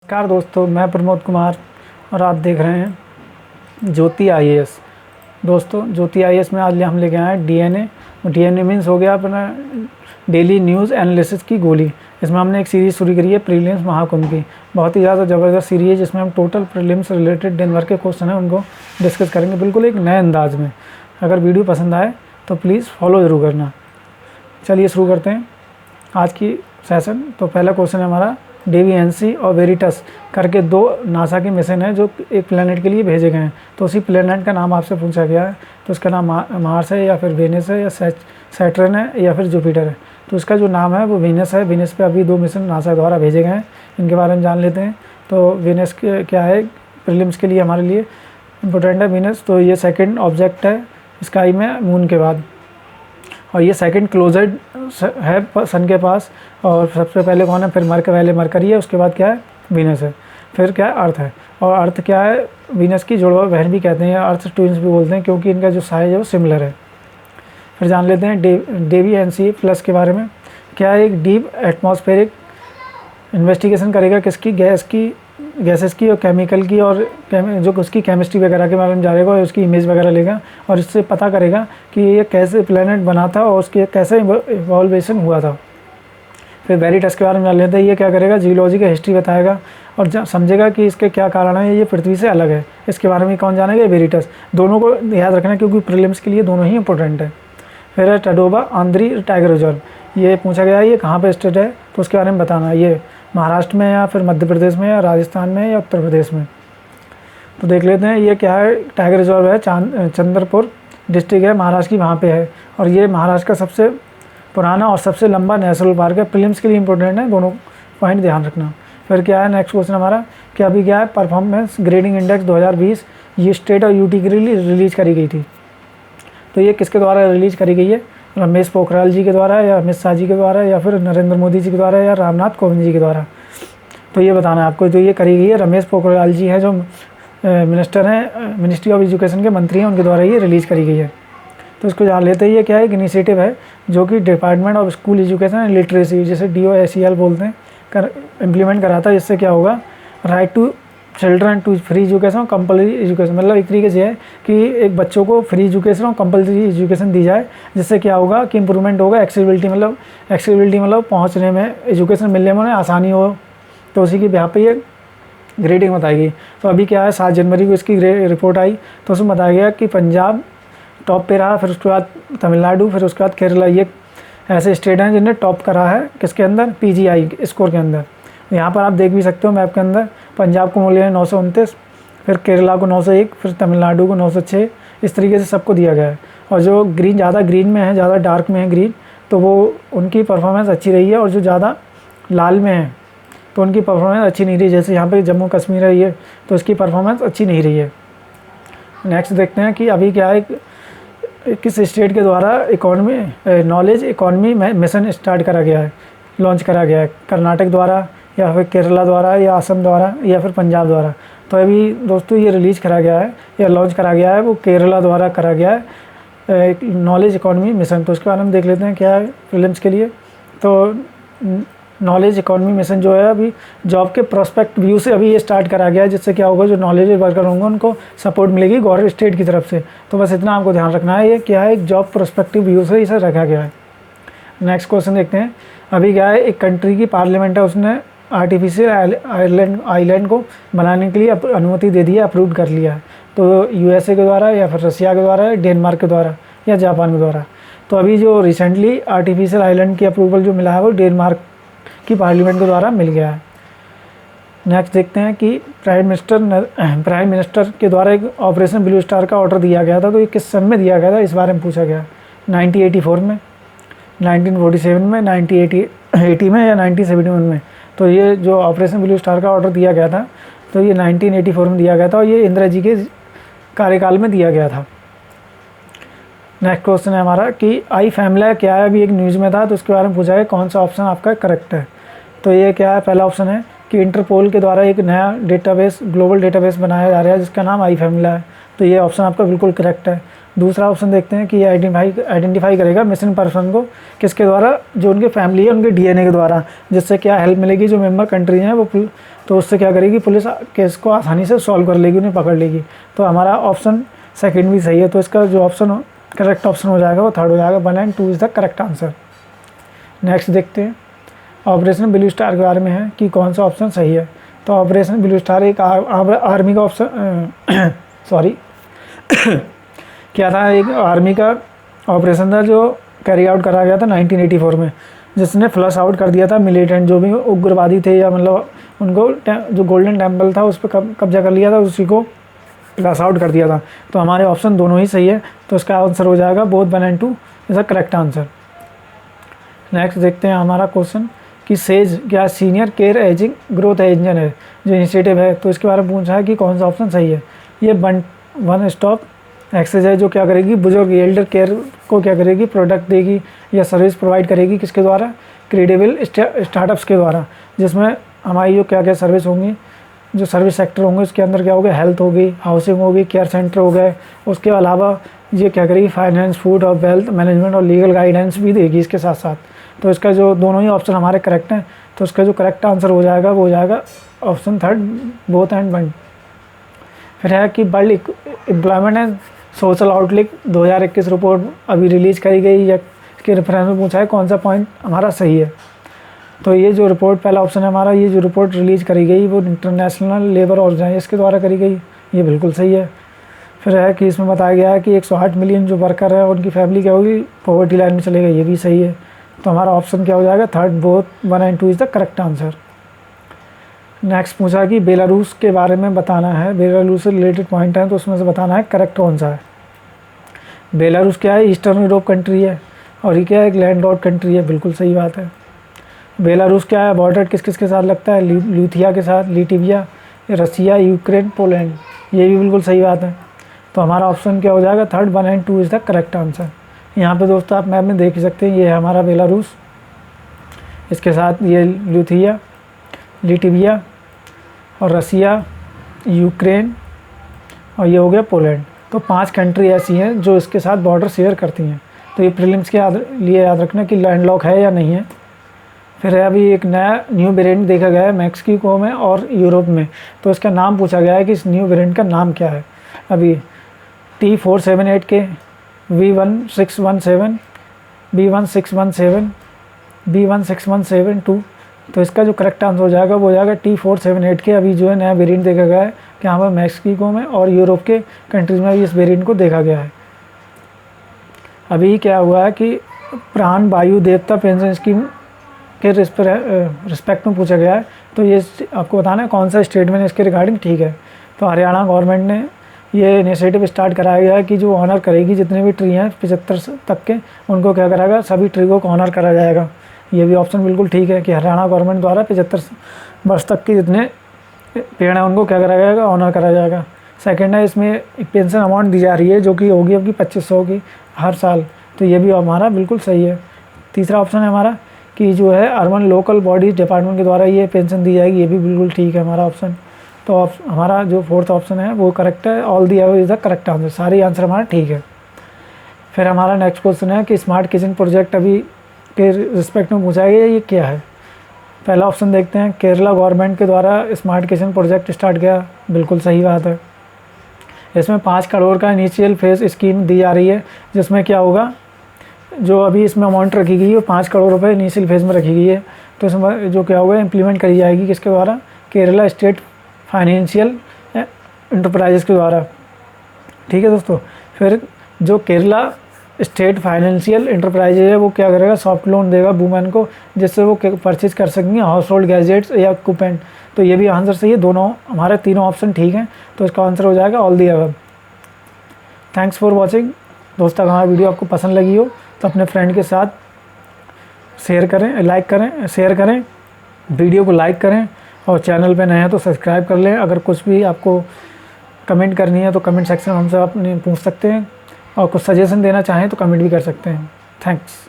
नमस्कार दोस्तों, मैं प्रमोद कुमार और आप देख रहे हैं ज्योति आईएएस। दोस्तों, ज्योति आईएएस में आज हम लेके आए हैं डीएनए। डीएनए मीन्स हो गया अपना डेली न्यूज़ एनालिसिस की गोली। इसमें हमने एक सीरीज़ शुरू करी है प्रीलिम्स महाकुंभ की। बहुत ही ज़्यादा ज़बरदस्त सीरीज़ है जिसमें हम टोटल प्रीलिम्स रिलेटेड दिन भर के क्वेश्चन हैं उनको डिस्कस करेंगे बिल्कुल एक नए अंदाज में। अगर वीडियो पसंद आए तो प्लीज़ फॉलो ज़रूर करना। चलिए शुरू करते हैं आज की सेशन। तो पहला क्वेश्चन है हमारा, डेविएंसी और वेरिटस करके दो नासा के मिशन हैं जो एक प्लेनेट के लिए भेजे गए हैं। तो उसी प्लेनेट का नाम आपसे पूछा गया है, तो उसका नाम मार्स है या फिर वेनस है या सैटर्न है या फिर जुपिटर है। तो उसका जो नाम है वो वेनस है। वेनस पे अभी दो मिशन नासा द्वारा भेजे गए हैं, इनके बारे में जान लेते हैं। तो वेनस क्या है प्रीलिम्स के लिए हमारे लिए इम्पोर्टेंट है वेनस। तो ये सेकंड ऑब्जेक्ट है स्काई में मून के बाद, और ये सेकंड क्लोजेड है सन के पास। और सबसे पहले कौन है, फिर पहले मरकरी है, उसके बाद क्या है वीनस है, फिर क्या है अर्थ है। और अर्थ क्या है, वीनस की जुड़वा बहन भी कहते हैं, अर्थ ट्विंस भी बोलते हैं क्योंकि इनका जो साइज है वो सिमिलर है। फिर जान लेते हैं डेविएंसी प्लस के बारे में। क्या है, एक डीप एटमॉस्फेरिक इन्वेस्टिगेशन करेगा किसकी, गैसेस की और केमिकल की, और जो उसकी केमिस्ट्री वगैरह के बारे में जानेगा और उसकी इमेज वगैरह लेगा और इससे पता करेगा कि ये कैसे प्लेनेट बना था और उसके कैसे इवॉल्वेशन हुआ था। फिर वेरिटस के बारे में जान लेते हैं। ये क्या करेगा, जियोलॉजी का हिस्ट्री बताएगा और समझेगा कि इसके क्या कारण है, ये पृथ्वी से अलग है। इसके बारे में कौन जानेगा, वेरिटस। दोनों को याद रखना क्योंकि प्रीलिम्स के लिए दोनों ही इंपॉर्टेंट है। फिर है टडोबा आंध्री टाइगर रिजर्व। ये पूछा गया है ये कहाँ पर स्थित है, तो उसके बारे में बताना। ये महाराष्ट्र में या फिर मध्य प्रदेश में या राजस्थान में या उत्तर प्रदेश में। तो देख लेते हैं ये क्या है, टाइगर रिजर्व है चंद्रपुर डिस्ट्रिक्ट है महाराष्ट्र की, वहाँ पे है। और ये महाराष्ट्र का सबसे पुराना और सबसे लंबा नेशनल पार्क है। प्रीलिम्स के लिए इंपॉर्टेंट है, दोनों पॉइंट ध्यान रखना। फिर क्या है नेक्स्ट क्वेश्चन हमारा कि अभी क्या है परफॉर्मेंस ग्रेडिंग इंडेक्स 2020 ये स्टेट और यूटी के लिए रिलीज़ करी गई थी। तो ये किसके द्वारा रिलीज़ करी गई है, रमेश पोखरियाल जी के द्वारा या अमित शाह जी के द्वारा या फिर नरेंद्र मोदी जी के द्वारा या रामनाथ कोविंद जी के द्वारा। तो ये बताना है आपको। तो ये करी गई है रमेश पोखरियाल जी हैं जो मिनिस्टर हैं, मिनिस्ट्री ऑफ एजुकेशन के मंत्री हैं, उनके द्वारा ये रिलीज़ करी गई है। तो इसको जान लेते हैं। ये क्या है, एक इनिशिएटिव है जो कि department of school education and literacy जिसे DOSEL बोलते हैं इम्प्लीमेंट करा था। इससे क्या होगा, right to children to free education और कंपल्सरी एजुकेशन, मतलब एक तरीके से है कि एक बच्चों को फ्री एजुकेशन और कंपल्सरी एजुकेशन दी जाए, जिससे क्या होगा कि इंप्रूवमेंट होगा एक्सेसिबिलिटी मतलब पहुंचने में, एजुकेशन मिलने में उन्हें आसानी हो। तो उसी की बिहार पे ये ग्रेडिंग बताएगी। तो अभी क्या है 7 जनवरी को इसकी रिपोर्ट आई, तो उसमें बताया गया कि पंजाब टॉप पे रहा, फिर उसके बाद तमिलनाडु, फिर उसके बाद केरला। ये ऐसे स्टेट हैं जिन्हें टॉप करा है किसके अंदर, PGI स्कोर के अंदर। यहाँ पर आप देख भी सकते हो मैप के अंदर, पंजाब को मिले हैं 929, फिर केरला को 901, फिर तमिलनाडु को 906। इस तरीके से सबको दिया गया है। और जो ज़्यादा ग्रीन में है, ज़्यादा डार्क में है ग्रीन, तो वो उनकी परफॉर्मेंस अच्छी रही है, और जो ज़्यादा लाल में है तो उनकी परफॉर्मेंस अच्छी नहीं रही। जैसे यहाँ पे जम्मू कश्मीर है ये, तो इसकी परफॉर्मेंस अच्छी नहीं रही है। नेक्स्ट देखते हैं कि अभी क्या है, किस स्टेट के द्वारा नॉलेज इकॉनमी मिशन स्टार्ट करा गया है, लॉन्च करा गया है। कर्नाटक द्वारा या फिर केरला द्वारा या असम द्वारा या फिर पंजाब द्वारा। तो अभी दोस्तों ये रिलीज़ करा गया है या लॉन्च करा गया है, वो केरला द्वारा करा गया है नॉलेज इकॉनमी मिशन। तो उसके बारे में देख लेते हैं क्या है प्रीलिम्स के लिए। तो नॉलेज इकॉनमी मिशन जो है अभी जॉब के प्रोस्पेक्ट व्यू से अभी ये स्टार्ट करा गया है, जिससे क्या होगा जो नॉलेज वर्कर होंगे उनको सपोर्ट मिलेगी गवर्नमेंट स्टेट की तरफ से। तो बस इतना आपको ध्यान रखना है, ये क्या है एक जॉब प्रोस्पेक्टिव व्यू से इसे रखा गया है। नेक्स्ट क्वेश्चन देखते हैं। अभी क्या है, एक कंट्री की पार्लियामेंट है, उसने आर्टिफिशियल आइलैंड को बनाने के लिए अनुमति दे दी है, अप्रूव कर लिया है। तो USA के द्वारा या फिर रसिया के द्वारा, डेनमार्क के द्वारा या जापान के द्वारा। तो अभी जो रिसेंटली आर्टिफिशियल आइलैंड की अप्रूवल जो मिला है वो डेनमार्क की पार्लियामेंट के द्वारा मिल गया है। नेक्स्ट देखते हैं कि प्राइम मिनिस्टर के द्वारा एक ऑपरेशन ब्लू स्टार का ऑर्डर दिया गया था। तो ये किस सन में दिया गया था, इस बारे में पूछा गया। 1984 में, 1947 में, 1980 में या 1971 में। तो ये जो ऑपरेशन ब्लू स्टार का ऑर्डर दिया गया था, तो ये 1984 में दिया गया था और ये इंदिरा जी के कार्यकाल में दिया गया था। नेक्स्ट क्वेश्चन है हमारा कि आई फैमिला क्या है, अभी एक न्यूज़ में था, तो उसके बारे में पूछा है कौन सा ऑप्शन आपका करेक्ट है। तो ये क्या है, पहला ऑप्शन है कि इंटरपोल के द्वारा एक नया डेटाबेस, ग्लोबल डेटाबेस बनाया जा रहा है जिसका नाम आई फैमिला है। तो ये ऑप्शन आपका बिल्कुल करेक्ट है। दूसरा ऑप्शन देखते हैं कि ये आइडेंटिफाई करेगा मिसिंग पर्सन को किसके द्वारा, जो उनके फैमिली है उनके DNA के द्वारा, जिससे क्या हेल्प मिलेगी जो मेंबर कंट्री हैं वो तो उससे क्या करेगी, पुलिस केस को आसानी से सॉल्व कर लेगी, उन्हें पकड़ लेगी। तो हमारा ऑप्शन सेकंड भी सही है। तो इसका जो ऑप्शन करेक्ट ऑप्शन हो जाएगा वो थर्ड हो जाएगा। 1 and 2 is the correct answer. Next देखते हैं ऑपरेशन ब्लू स्टार के बारे में है कि कौन सा ऑप्शन सही है। तो ऑपरेशन ब्लू स्टार एक आर्मी का ऑप्शन सॉरी क्या था, एक आर्मी का ऑपरेशन था जो कैरी आउट करा गया था 1984 में, जिसने फ्लश आउट कर दिया था मिलिटेंट जो भी उग्रवादी थे, या मतलब उनको जो गोल्डन टेम्पल था उस पर कब्जा कर लिया था, उसी को फ्लश आउट कर दिया था। तो हमारे ऑप्शन दोनों ही सही है। तो इसका आंसर हो जाएगा both 1 and 2 is the correct answer. Next देखते हैं हमारा क्वेश्चन कि सेज क्या senior care ageing growth engine है जो इनिशिएटिव है। तो इसके बारे में पूछा है कि कौन सा ऑप्शन सही है। ये वन स्टॉप एक्सेस है जो क्या करेगी, बुजुर्ग एल्डर केयर को क्या करेगी, प्रोडक्ट देगी या सर्विस प्रोवाइड करेगी। किसके द्वारा, क्रेडिबल स्टार्टअप्स के द्वारा, जिसमें हमारी जो क्या क्या सर्विस होंगी, जो सर्विस सेक्टर होंगे उसके अंदर क्या होगा, हेल्थ होगी, हाउसिंग होगी, केयर सेंटर हो गए। उसके अलावा ये क्या करेगी, फाइनेंस, फूड और वेल्थ मैनेजमेंट और लीगल गाइडेंस भी देगी इसके साथ साथ। तो इसका जो दोनों ही ऑप्शन हमारे करेक्ट हैं। तो इसका जो करेक्ट आंसर हो जाएगा वो हो जाएगा ऑप्शन थर्ड बोथ एंड 1। फिर है कि world employment and social outlook 2021 report अभी रिलीज़ करी गई है, इसके रेफरेंस में पूछा है कौन सा पॉइंट हमारा सही है। तो ये जो रिपोर्ट पहला ऑप्शन है हमारा, ये जो रिपोर्ट रिलीज़ करी गई वो इंटरनेशनल लेबर ऑर्गेनाइजेशन के द्वारा करी गई, ये बिल्कुल सही है। फिर है कि इसमें बताया गया है कि 108 मिलियन जो वर्कर है उनकी फैमिली क्या होगी, पॉवर्टी लाइन में चलेगा, ये भी सही है। तो हमारा ऑप्शन क्या हो जाएगा, third both 1 and 2 is the correct answer. Next पूछा कि बेलारूस के बारे में बताना है, बेलारूस से रिलेटेड पॉइंट है तो उसमें से बताना है करेक्ट कौन सा है। बेलारूस क्या है, ईस्टर्न यूरोप कंट्री है और ये क्या है, एक लैंड लॉर्ड कंट्री है, बिल्कुल सही बात है। बेलारूस क्या है, बॉर्डर किस किस के साथ लगता है, लिथुआनिया के साथ, लिटविया, रसिया, यूक्रेन, पोलैंड, ये भी बिल्कुल सही बात है। तो हमारा ऑप्शन क्या हो जाएगा, third 1 and 2 is the correct answer. यहाँ पे दोस्तों आप मैप में देख ही सकते हैं, ये है हमारा बेलारूस, इसके साथ ये लिथुआनिया, लिटविया और रसिया, यूक्रेन और ये हो गया पोलैंड। तो 5 कंट्री ऐसी हैं जो इसके साथ बॉर्डर शेयर करती हैं। तो ये प्रीलिम्स के लिए याद रखना कि लैंडलॉक है या नहीं है। फिर है अभी एक नया न्यू वेरिएंट देखा गया है मैक्सिको में और यूरोप में, तो इसका नाम पूछा गया है कि इस न्यू वेरिएंट का नाम क्या है। अभी T478 के V1617, B1617, B16172। तो इसका जो करेक्ट आंसर हो जाएगा वो हो जाएगा T478 के। अभी जो है नया वेरिएंट देखा गया है कि यहाँ पर मैक्सिको में और यूरोप के कंट्रीज़ में भी इस वेरिएंट को देखा गया है। अभी क्या हुआ है कि प्राण वायु देवता पेंशन स्कीम के रिस्पेक्ट में पूछा गया है। तो ये आपको बताना है कौन सा स्टेटमेंट इसके रिगार्डिंग ठीक है। तो हरियाणा गवर्नमेंट ने ये इनिशिएटिव स्टार्ट कराया गया है कि जो ऑनर करेगी जितने भी ट्री हैं 75 तक के, उनको क्या कराएगा, सभी ट्री को ऑनर करा जाएगा। ये भी ऑप्शन बिल्कुल ठीक है कि हरियाणा गवर्नमेंट द्वारा 75 वर्ष तक के जितने पेड़ हैं उनको क्या करा जाएगा, ऑनर करा जाएगा। सेकेंड है, इसमें एक पेंशन अमाउंट दी जा रही है जो कि होगी आपकी 2500 की हर साल। तो ये भी हमारा बिल्कुल सही है। तीसरा ऑप्शन है हमारा कि जो है अर्बन लोकल बॉडीज डिपार्टमेंट के द्वारा ये पेंशन दी जाएगी, ये भी बिल्कुल ठीक है हमारा ऑप्शन। तो हमारा जो फोर्थ ऑप्शन है वो करेक्ट है, all the above is the correct answer, सारे आंसर हमारा ठीक है। फिर हमारा नेक्स्ट क्वेश्चन है कि स्मार्ट किचन प्रोजेक्ट अभी के रिस्पेक्ट में पूछा गया, ये क्या है। पहला ऑप्शन देखते हैं, केरला गवर्नमेंट के द्वारा स्मार्ट किचन प्रोजेक्ट स्टार्ट किया, बिल्कुल सही बात है। इसमें 5 करोड़ का इनिशियल फेज स्कीम दी जा रही है, जिसमें क्या होगा, जो अभी इसमें अमाउंट रखी गई है वो 5 करोड़ रुपए इनिशियल फेज में रखी गई है। तो इसमें जो क्या होगा, इम्प्लीमेंट करी जाएगी किसके द्वारा, केरला स्टेट फाइनेंशियल इंटरप्राइजेस के द्वारा। ठीक है दोस्तों। फिर जो केरला स्टेट फाइनेंशियल इंटरप्राइजेज है वो क्या करेगा, सॉफ्ट लोन देगा वुमेन को, जिससे वो परचेज कर सकेंगे हाउस होल्ड गैजेट्स या इक्विपमेंट। तो ये भी आंसर सही है, दोनों हमारे तीनों ऑप्शन ठीक हैं। तो इसका आंसर हो जाएगा all the above. Thanks for watching दोस्तों। अगर हमारी वीडियो आपको पसंद लगी हो तो अपने फ्रेंड के साथ शेयर करें, लाइक करें, शेयर करें, वीडियो को लाइक करें और चैनल पे नए हैं तो सब्सक्राइब कर लें। अगर कुछ भी आपको कमेंट करनी है तो कमेंट सेक्शन में हमसे आप पूछ सकते हैं और कुछ सजेशन देना चाहें तो कमेंट भी कर सकते हैं। थैंक्स।